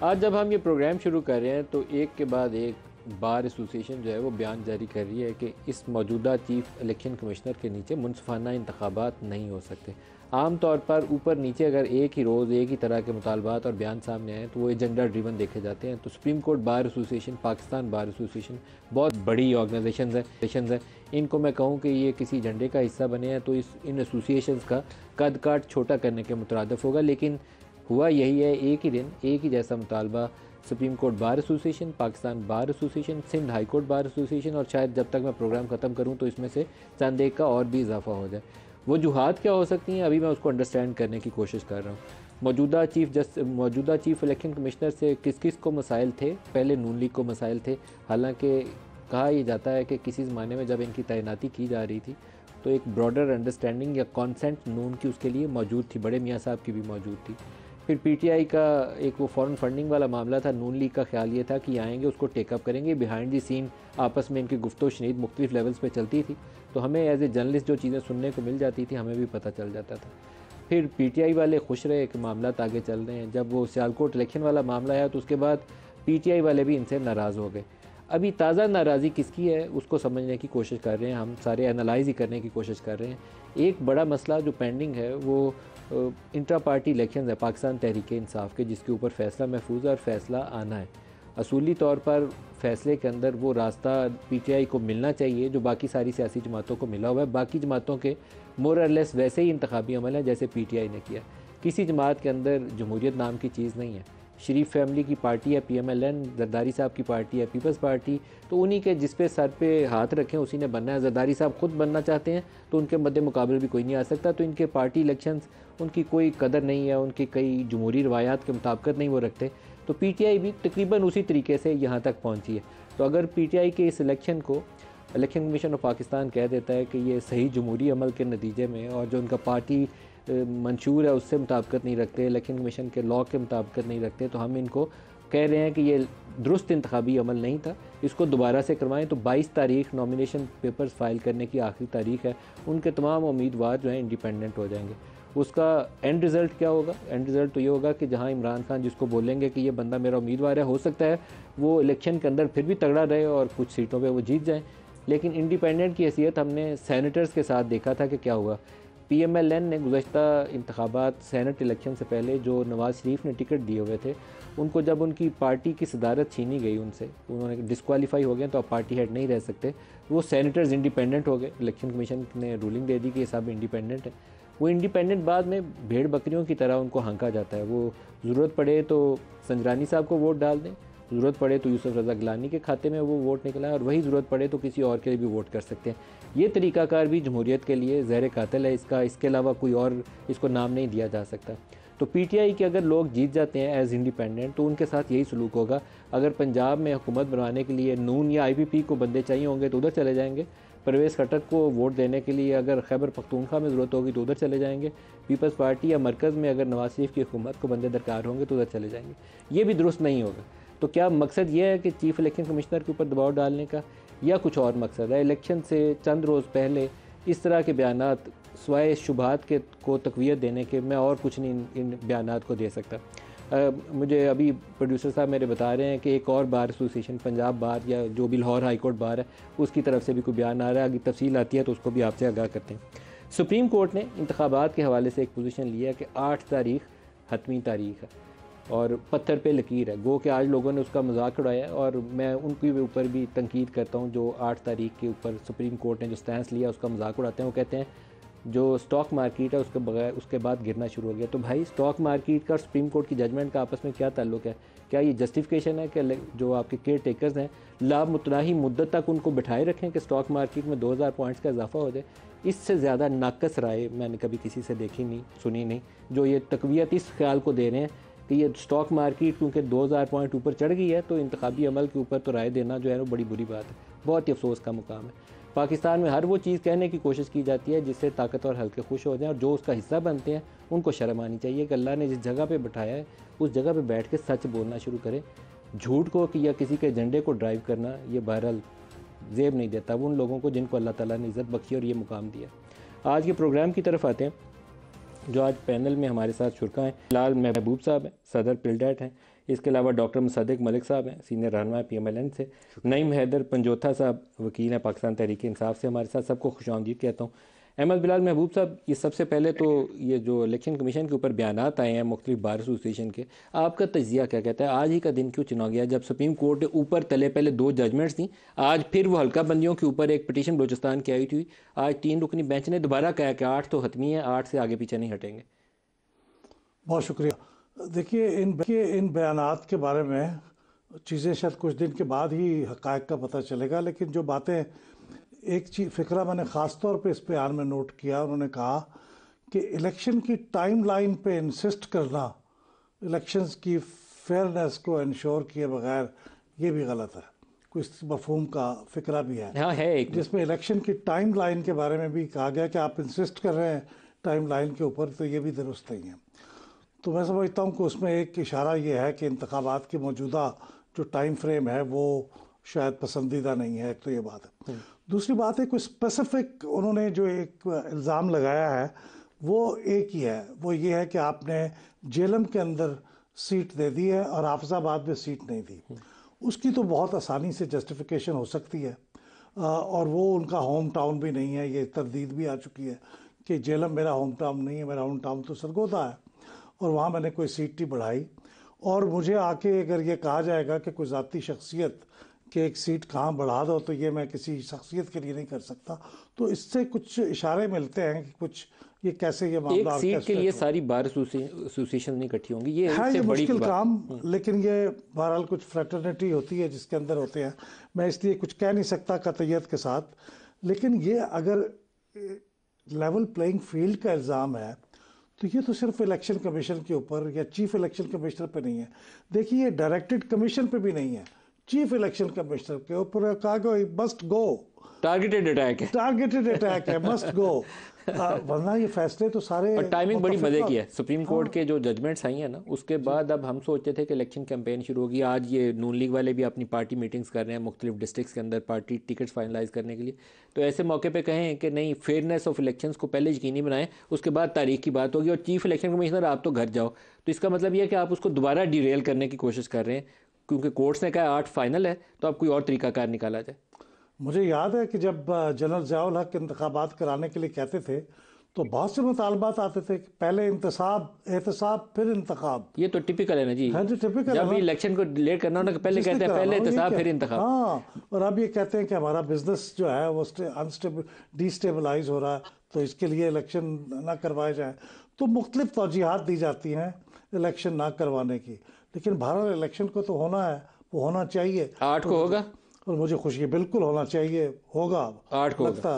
आज जब हम ये प्रोग्राम शुरू कर रहे हैं तो एक के बाद एक बार एसोसिएशन जो है वो बयान जारी कर रही है कि इस मौजूदा चीफ इलेक्शन कमिश्नर के नीचे मुनसिफाना इंतखाबात नहीं हो सकते। आम तौर पर ऊपर नीचे अगर एक ही रोज़ एक ही तरह के मुतालबात और बयान सामने आए तो वो एजेंडा ड्रिवन देखे जाते हैं। तो supreme Court Bar Association, Pakistan Bar association बहुत बड़ी ऑर्गेनाइजेशन है। इनको मैं कहूँ कि ये किसी एजेंडे का हिस्सा बने हैं तो इन एसोसिएशन का कद काट छोटा करने के मुतरादिफ होगा। लेकिन हुआ यही है, एक ही दिन एक ही जैसा मुतालबा Supreme Court Bar Association, Pakistan Bar Association, Sindh High Court Bar Association और शायद जब तक मैं प्रोग्राम ख़त्म करूं तो इसमें से चंद एक का और भी इजाफा हो जाए। वजूहात क्या हो सकती हैं, अभी मैं उसको अंडरस्टैंड करने की कोशिश कर रहा हूँ। मौजूदा चीफ इलेक्शन कमिश्नर से किस किस को मसाइल थे? पहले नून लीग को मसाइल थे। हालांकि कहा यह जाता है कि किसी ज़माने में जब इनकी तैनाती की जा रही थी तो एक ब्रॉडर अंडरस्टैंडिंग या कॉन्सेंट नून की उसके लिए मौजूद थी, बड़े मियाँ साहब की भी मौजूद थी। फिर पीटीआई का एक वो फॉरेन फंडिंग वाला मामला था। नून लीग का ख्याल ये था कि आएंगे उसको टेकअप करेंगे। बिहाइंड दी सीन आपस में इनकी गुफ्तगू शनीद मुख्तलिफ लेवल्स पे चलती थी, तो हमें एज ए जर्नलिस्ट जो चीज़ें सुनने को मिल जाती थी हमें भी पता चल जाता था। फिर पीटीआई वाले खुश रहे कि मामला आगे चल रहे हैं। जब वो सियालकोट इलेक्शन वाला मामला आया तो उसके बाद पीटीआई वाले भी इनसे नाराज़ हो गए। अभी ताज़ा नाराज़ी किसकी है उसको समझने की कोशिश कर रहे हैं, हम सारे एनालाइज ही करने की कोशिश कर रहे हैं। एक बड़ा मसला जो पेंडिंग है वो इंट्रा पार्टी इलेक्शन है पाकिस्तान तहरीक इंसाफ के, जिसके ऊपर फ़ैसला महफूज है और फ़ैसला आना है। असूली तौर पर फ़ैसले के अंदर वो रास्ता पीटीआई को मिलना चाहिए जो बाकी सारी सियासी जमातों को मिला हुआ है। बाकी जमातों के मोर और लेस वैसे ही इंतखाबी अमल है जैसे पीटीआई ने किया। किसी जमात के अंदर जमहूरियत नाम की चीज़ नहीं है। शरीफ फैमिली की पार्टी है पीएमएलएन, जरदारी साहब की पार्टी है पीपल्स पार्टी, तो उन्हीं के जिस पे सर पे हाथ रखें उसी ने बनना है। जरदारी साहब खुद बनना चाहते हैं तो उनके मद्दे मुकाबले भी कोई नहीं आ सकता। तो इनके पार्टी इलेक्शंस उनकी कोई कदर नहीं है, उनकी कई जमहूरी रवायात के मुताबिकत नहीं वो रखते। तो पीटीआई भी तकरीबन उसी तरीके से यहाँ तक पहुँची है। तो अगर पीटीआई के इस इलेक्शन को इलेक्शन कमीशन ऑफ पाकिस्तान कह देता है कि ये सही जमहूरी अमल के नतीजे में और जो उनका पार्टी मंशूर है उससे मुताबिकत नहीं रखते, इलेक्शन कमीशन के लॉ के मुताबिकत नहीं रखते, तो हम इनको कह रहे हैं कि ये दुरुस्त इंतखाबी अमल नहीं था, इसको दोबारा से करवाएं। तो 22 तारीख नॉमिनेशन पेपर्स फाइल करने की आखिरी तारीख है। उनके तमाम उम्मीदवार जो हैं इंडिपेंडेंट हो जाएंगे। उसका एंड रिज़ल्ट क्या होगा? एंड रिज़ल्ट तो ये होगा कि जहां इमरान खान जिसको बोलेंगे कि ये बंदा मेरा उम्मीदवार है, हो सकता है वो इलेक्शन के अंदर फिर भी तगड़ा रहे और कुछ सीटों पर वो जीत जाएँ। लेकिन इंडिपेंडेंट की हैसियत हमने सैनेटर्स के साथ देखा था कि क्या हुआ। पीएमएलएन ने गुज़श्ता इंतखाबात सैनेट इलेक्शन से पहले जो नवाज़ शरीफ ने टिकट दिए हुए थे उनको जब उनकी पार्टी की सदारत छीनी गई उनसे, उन्होंने डिस्क्वालीफाई हो गए तो अब पार्टी हेड नहीं रह सकते, वो सैनेटर्स इंडिपेंडेंट हो गए। इलेक्शन कमीशन ने रूलिंग दे दी कि ये सब इंडिपेंडेंट है। वो इंडिपेंडेंट बाद में भेड़ बकरियों की तरह उनको हाँका जाता है। वो ज़रूरत पड़े तो संजरानी साहब को वोट डाल दें, ज़रूरत पड़े तो यूसुफ रज़ा गिलानी के खाते में वो वोट निकला है, और वही ज़रूरत पड़े तो किसी और के लिए भी वोट कर सकते हैं। ये तरीक़ाकार भी जमहूरियत के लिए ज़हर कातिल है। इसके अलावा कोई और इसको नाम नहीं दिया जा सकता। तो पीटीआई के अगर लोग जीत जाते हैं एज इंडिपेंडेंट तो उनके साथ यही सलूक होगा। अगर पंजाब में हुकूमत बनवाने के लिए नून या आईपीपी को बंदे चाहिए होंगे तो उधर चले जाएंगे। परवेज़ खट्टर को वोट देने के लिए अगर खैबर पख्तूनख्वा में ज़रूरत होगी तो उधर चले जाएंगे। पीपल्स पार्टी या मरकज़ में अगर नवाज शरीफ की हुकूमत को बंदे दरकार होंगे तो उधर चले जाएंगे। ये भी दुरुस्त नहीं होगा। तो क्या मकसद ये है कि चीफ इलेक्शन कमिश्नर के ऊपर दबाव डालने का, या कुछ और मकसद है? इलेक्शन से चंद रोज़ पहले इस तरह के बयानात स्वाय शुबहात के को तक़वियत देने के मैं और कुछ नहीं इन बयानात को दे सकता। मुझे अभी प्रोड्यूसर साहब मेरे बता रहे हैं कि एक और बार एसोसिएशन पंजाब बार या जो भी लाहौर हाई कोर्ट बार है उसकी तरफ से भी कोई बयान आ रहा है। अगर तफसील आती है तो उसको भी आपसे आगाह करते हैं। सुप्रीम कोर्ट ने इंतखाबात के हवाले से एक पोजीशन लिया है कि 8 तारीख हतमी तारीख है और पत्थर पे लकीर है। गो कि आज लोगों ने उसका मजाक उड़ाया और मैं उनके ऊपर भी तनकीद करता हूँ जो 8 तारीख के ऊपर सुप्रीम कोर्ट ने जो स्टैंस लिया उसका मजाक उड़ाते हैं। वो कहते हैं जो स्टॉक मार्केट है उसके बाद गिरना शुरू हो गया। तो भाई स्टॉक मार्केट का और सुप्रीम कोर्ट की जजमेंट का आपस में क्या ताल्लुक है? क्या ये जस्टिफिकेशन है कि जो आपके केयर टेकर्स हैं लाभ मुतनाही मुद्दत तक उनको बिठाए रखें कि स्टॉक मार्केट में 2000 पॉइंट्स का इजाफा हो जाए? इससे ज़्यादा नाकस राय मैंने कभी किसी से देखी नहीं, सुनी नहीं, जो ये तक़वियत इस ख्याल को दे रहे हैं कि ये स्टॉक मार्केट क्योंकि 2000 पॉइंट ऊपर चढ़ गई है तो इंतखाबी अमल के ऊपर तो राय देना जो है वो बड़ी बुरी बात है। बहुत ही अफसोस का मुकाम है। पाकिस्तान में हर वो चीज़ कहने की कोशिश की जाती है जिससे ताकतवर हल्के खुश हो जाएं, और जो उसका हिस्सा बनते हैं उनको शर्म आनी चाहिए कि अल्लाह ने जिस जगह पे बिठाया है उस जगह पे बैठ के सच बोलना शुरू करें। झूठ को कि या किसी के एजेंडे को ड्राइव करना ये बहरहाल जेब नहीं देता वो उन लोगों को जिनको अल्लाह ताला ने इज़्ज़त बख्शी और ये मुकाम दिया। आज के प्रोग्राम की तरफ आते हैं। जो आज पैनल में हमारे साथ शुरा हैं, फिलहाल महबूब साहब हैं, सदर पिलडेट हैं। इसके अलावा डॉक्टर मुसद्दिक मलिक साहब हैं, सीनियर रहनुमा PMLN से, नईम हैदर पंजोथा साहब वकील हैं पाकिस्तान तहरीक इंसाफ से हमारे साथ, सबको खुशामदीद कहता हूँ। अहमद बिलाल महबूब साहब, ये सबसे पहले तो ये जो इलेक्शन कमीशन के ऊपर बयानात आए हैं मुख्तलिफ बार एसोसिएशन के, आपका तजिया क्या कहता है? आज ही का दिन क्यों चुना गया जब सुप्रीम कोर्ट ने ऊपर तले पहले 2 जजमेंट्स थी, आज फिर वो हल्का बंदियों के ऊपर एक पिटीशन बलूचिस्तान की आई थी, आज 3 रुकनी बेंच ने दोबारा कहा कि 8 तो हतमी है, 8 से आगे पीछे नहीं हटेंगे। बहुत शुक्रिया। देखिए इन बयानात के बारे में चीज़ें शायद कुछ दिन के बाद ही हक़ाइक़ का पता चलेगा, लेकिन जो बातें एक चीज़ फ़िक्रा मैंने ख़ास तौर पे इस बयान में नोट किया, उन्होंने कहा कि इलेक्शन की टाइमलाइन पे इंसिस्ट करना इलेक्शंस की फेयरनेस को इंश्योर किए बगैर ये भी गलत है। कोई इस मफहूम का फ़िक्रा भी है, हाँ है एक, जिसमें इलेक्शन की टाइमलाइन के बारे में भी कहा गया कि आप इंसिस्ट कर रहे हैं टाइमलाइन के ऊपर, तो ये भी दुरुस्त नहीं है। तो मैं समझता हूँ कि उसमें एक इशारा ये है कि इंतखाबात की मौजूदा जो टाइम फ्रेम है वो शायद पसंदीदा नहीं है। एक तो ये बात है। दूसरी बात है कोई स्पेसिफिक उन्होंने जो एक इल्ज़ाम लगाया है वो एक ही है, वो ये है कि आपने जेलम के अंदर सीट दे दी है और हाफिजाबाद में सीट नहीं दी। उसकी तो बहुत आसानी से जस्टिफिकेशन हो सकती है, और वो उनका होम टाउन भी नहीं है, ये तरदीद भी आ चुकी है कि जेलम मेरा होम टाउन नहीं है, मेरा होम टाउन तो सरगोदा है और वहाँ मैंने कोई सीट नहीं बढ़ाई। और मुझे आके अगर ये कहा जाएगा कि कोई ज़ाती शख्सियत कि एक सीट कहाँ बढ़ा दो, तो ये मैं किसी शख्सियत के लिए नहीं कर सकता। तो इससे कुछ इशारे मिलते हैं कि कुछ ये कैसे ये मामला एक सीट के लिए सारी बार एसोसिएशन नहीं इकट्ठी होंगी, ये है, ये बड़ी मुश्किल काम। लेकिन ये बहरहाल कुछ फ्रेटर्निटी होती है जिसके अंदर होते हैं, मैं इसलिए कुछ कह नहीं सकता कतईयत के साथ। लेकिन ये अगर लेवल प्लेइंग फील्ड का इल्ज़ाम है तो ये तो सिर्फ इलेक्शन कमीशन के ऊपर या चीफ इलेक्शन कमिश्नर पे नहीं है। देखिए ये डायरेक्टेड कमीशन पे भी नहीं है, चीफ इलेक्शन कमिश्नर के ऊपर कहा गया मस्ट गो, टारगेटेड अटैक है, टारगेटेड अटैक है, मस्ट गो। वरना ये फैसले तो सारे, और टाइमिंग बड़ी मजे की है। सुप्रीम कोर्ट के जो जजमेंट्स आई हैं ना, उसके बाद अब हम सोचते थे कि इलेक्शन कैंपेन शुरू होगी। आज ये नून लीग वाले भी अपनी पार्टी मीटिंग्स कर रहे हैं मुख्तलिफ डिस्ट्रिक्ट्स के अंदर पार्टी टिकट्स फाइनलाइज करने के लिए। तो ऐसे मौके पे कहें कि नहीं, फेयरनेस ऑफ इलेक्शंस को पहले यकीनी बनाएं, उसके बाद तारीख की बात होगी। और चीफ इलेक्शन कमिश्नर आप तो घर जाओ, तो इसका मतलब ये है कि आप उसको दोबारा डिरेल करने की कोशिश कर रहे हैं, क्योंकि कोर्ट्स ने कहा 8 फाइनल है, तो अब कोई और तरीकाकार निकाला जाए। मुझे याद है कि जब जनरल ज़ियाउल हक इंतखाबात कराने के लिए कहते थे तो बहुत से मुतालबात आते थे कि पहले एहतसाब फिर इंतखाब। ये तो टिपिकल है ना जी, है जो टिपिकल जब भी इलेक्शन को डिले करना हो ना, पहले कहते हैं पहले एहतसाब फिर इंतखाब। हाँ, और अब ये कहते हैं कि हमारा बिजनेस जो है वो डिस्टेबलाइज हो रहा है, तो इसके लिए इलेक्शन ना करवाए जाए। तो मुख्तलिफ तौजीहात दी जाती हैं इलेक्शन ना करवाने की, लेकिन भारत इलेक्शन को तो होना है, वो होना चाहिए। 8 को होगा और मुझे खुशी बिल्कुल होना चाहिए, होगा 8 को लगता है।